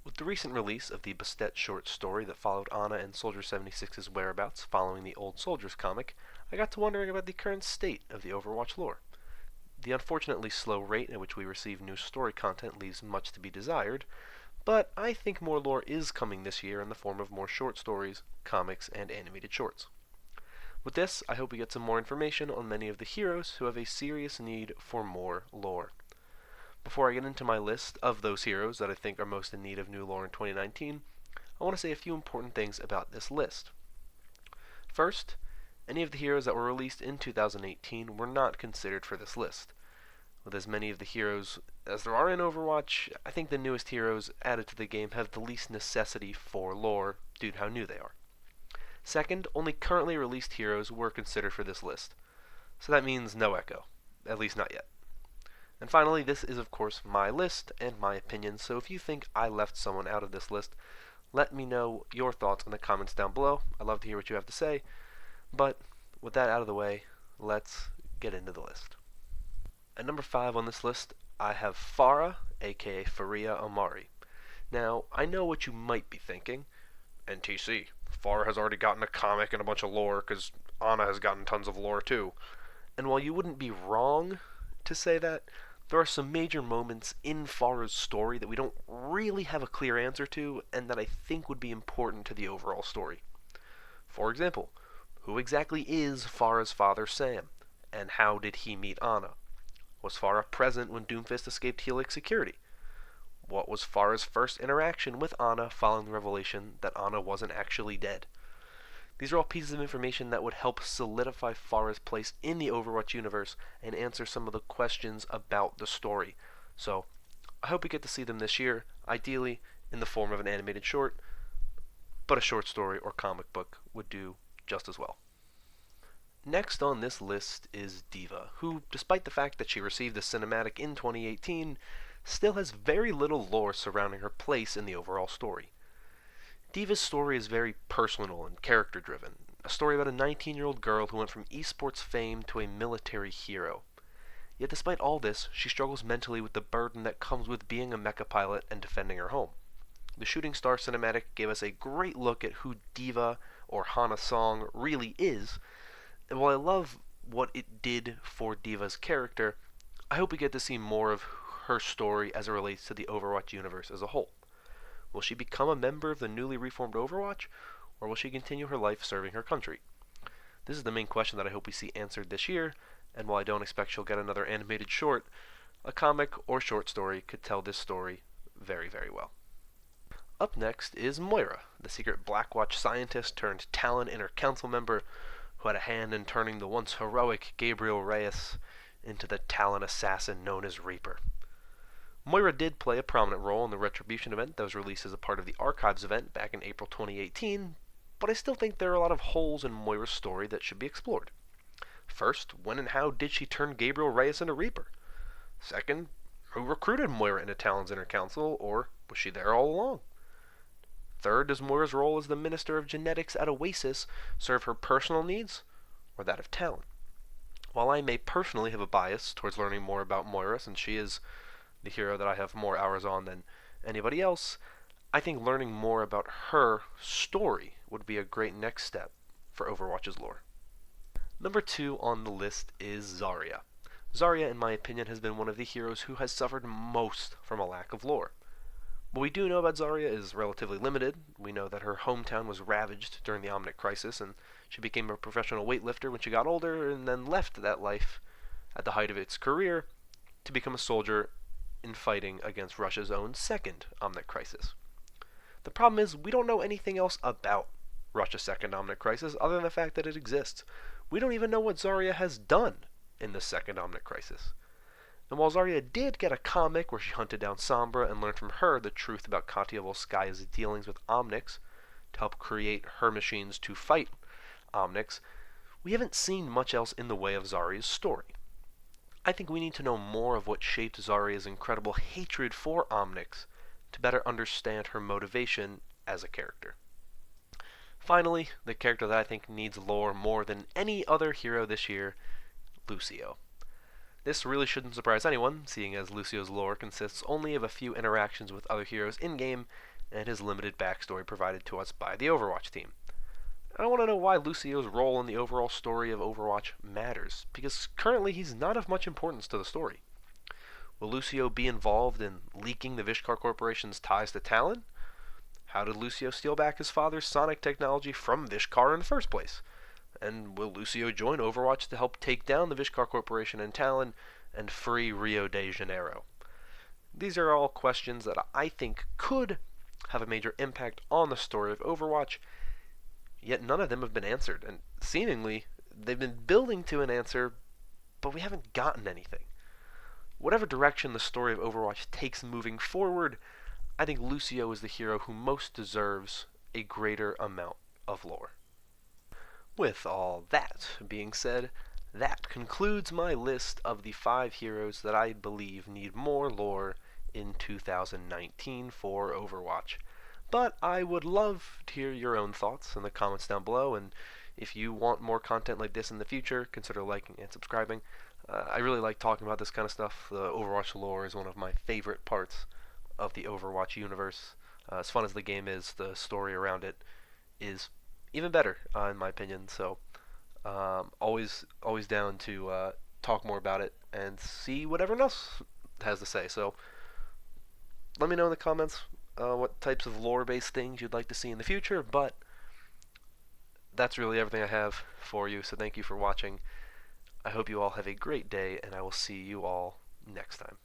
With the recent release of the Bastet short story that followed Ana and Soldier 76's whereabouts following the Old Soldiers comic, I got to wondering about the current state of the Overwatch lore. The unfortunately slow rate at which we receive new story content leaves much to be desired, but I think more lore is coming this year in the form of more short stories, comics, and animated shorts. With this, I hope we get some more information on many of the heroes who have a serious need for more lore. Before I get into my list of those heroes that I think are most in need of new lore in 2019, I want to say a few important things about this list. First, any of the heroes that were released in 2018 were not considered for this list. With as many of the heroes as there are in Overwatch, I think the newest heroes added to the game have the least necessity for lore due to how new they are. Second, only currently released heroes were considered for this list, so that means no Echo, at least not yet. And finally, this is of course my list and my opinion, so if you think I left someone out of this list, let me know your thoughts in the comments down below. I'd love to hear what you have to say, but with that out of the way, let's get into the list. At number 5 on this list, I have Pharah, aka Faria Omari. Now, I know what you might be thinking. NTC, Pharah has already gotten a comic and a bunch of lore, because Ana has gotten tons of lore too. And while you wouldn't be wrong to say that, there are some major moments in Pharah's story that we don't really have a clear answer to, and that I think would be important to the overall story. For example, who exactly is Pharah's father Sam, and how did he meet Ana? Was Pharah present when Doomfist escaped Helix security? What was Pharah's first interaction with Ana following the revelation that Ana wasn't actually dead? These are all pieces of information that would help solidify Pharah's place in the Overwatch universe and answer some of the questions about the story. So, I hope we get to see them this year, ideally in the form of an animated short, but a short story or comic book would do just as well. Next on this list is Deva, who, despite the fact that she received a cinematic in 2018, still has very little lore surrounding her place in the overall story. Deva's story is very personal and character-driven, a story about a 19-year-old girl who went from esports fame to a military hero. Yet despite all this, she struggles mentally with the burden that comes with being a mecha pilot and defending her home. The Shooting Star cinematic gave us a great look at who Deva, or Hana Song, really is, and while I love what it did for Deva's character, I hope we get to see more of her story as it relates to the Overwatch universe as a whole. Will she become a member of the newly reformed Overwatch, or will she continue her life serving her country? This is the main question that I hope we see answered this year, and while I don't expect she'll get another animated short, a comic or short story could tell this story very, very well. Up next is Moira, the secret Blackwatch scientist turned Talon Inner Council member who had a hand in turning the once heroic Gabriel Reyes into the Talon assassin known as Reaper. Moira did play a prominent role in the Retribution event that was released as a part of the Archives event back in April 2018, but I still think there are a lot of holes in Moira's story that should be explored. First, when and how did she turn Gabriel Reyes into Reaper? Second, who recruited Moira into Talon's Inner Council, or was she there all along? Third, does Moira's role as the Minister of Genetics at Oasis serve her personal needs, or that of Talon? While I may personally have a bias towards learning more about Moira, since she is the hero that I have more hours on than anybody else, I think learning more about her story would be a great next step for Overwatch's lore. Number 2 on the list is Zarya. Zarya, in my opinion, has been one of the heroes who has suffered most from a lack of lore. What we do know about Zarya is relatively limited. We know that her hometown was ravaged during the Omnic Crisis, and she became a professional weightlifter when she got older, and then left that life at the height of its career to become a soldier in fighting against Russia's own second Omnic Crisis. The problem is, we don't know anything else about Russia's second Omnic Crisis other than the fact that it exists. We don't even know what Zarya has done in the second Omnic Crisis. And while Zarya did get a comic where she hunted down Sombra and learned from her the truth about Katya Volskaya's dealings with Omnics to help create her machines to fight Omnics, we haven't seen much else in the way of Zarya's story. I think we need to know more of what shaped Zarya's incredible hatred for Omnics to better understand her motivation as a character. Finally, the character that I think needs lore more than any other hero this year, Lucio. This really shouldn't surprise anyone, seeing as Lucio's lore consists only of a few interactions with other heroes in-game and his limited backstory provided to us by the Overwatch team. I want to know why Lucio's role in the overall story of Overwatch matters, because currently he's not of much importance to the story. Will Lucio be involved in leaking the Vishkar Corporation's ties to Talon? How did Lucio steal back his father's sonic technology from Vishkar in the first place? And will Lucio join Overwatch to help take down the Vishkar Corporation and Talon and free Rio de Janeiro? These are all questions that I think could have a major impact on the story of Overwatch, yet none of them have been answered, and seemingly they've been building to an answer, but we haven't gotten anything. Whatever direction the story of Overwatch takes moving forward, I think Lucio is the hero who most deserves a greater amount of lore. With all that being said, that concludes my list of the 5 heroes that I believe need more lore in 2019 for Overwatch. But I would love to hear your own thoughts in the comments down below, and if you want more content like this in the future, consider liking and subscribing. I really like talking about this kind of stuff. The Overwatch lore is one of my favorite parts of the Overwatch universe. As fun as the game is, the story around it is even better, in my opinion. So, always down to talk more about it and see what everyone else has to say. So, let me know in the comments what types of lore-based things you'd like to see in the future. But that's really everything I have for you. So, thank you for watching. I hope you all have a great day, and I will see you all next time.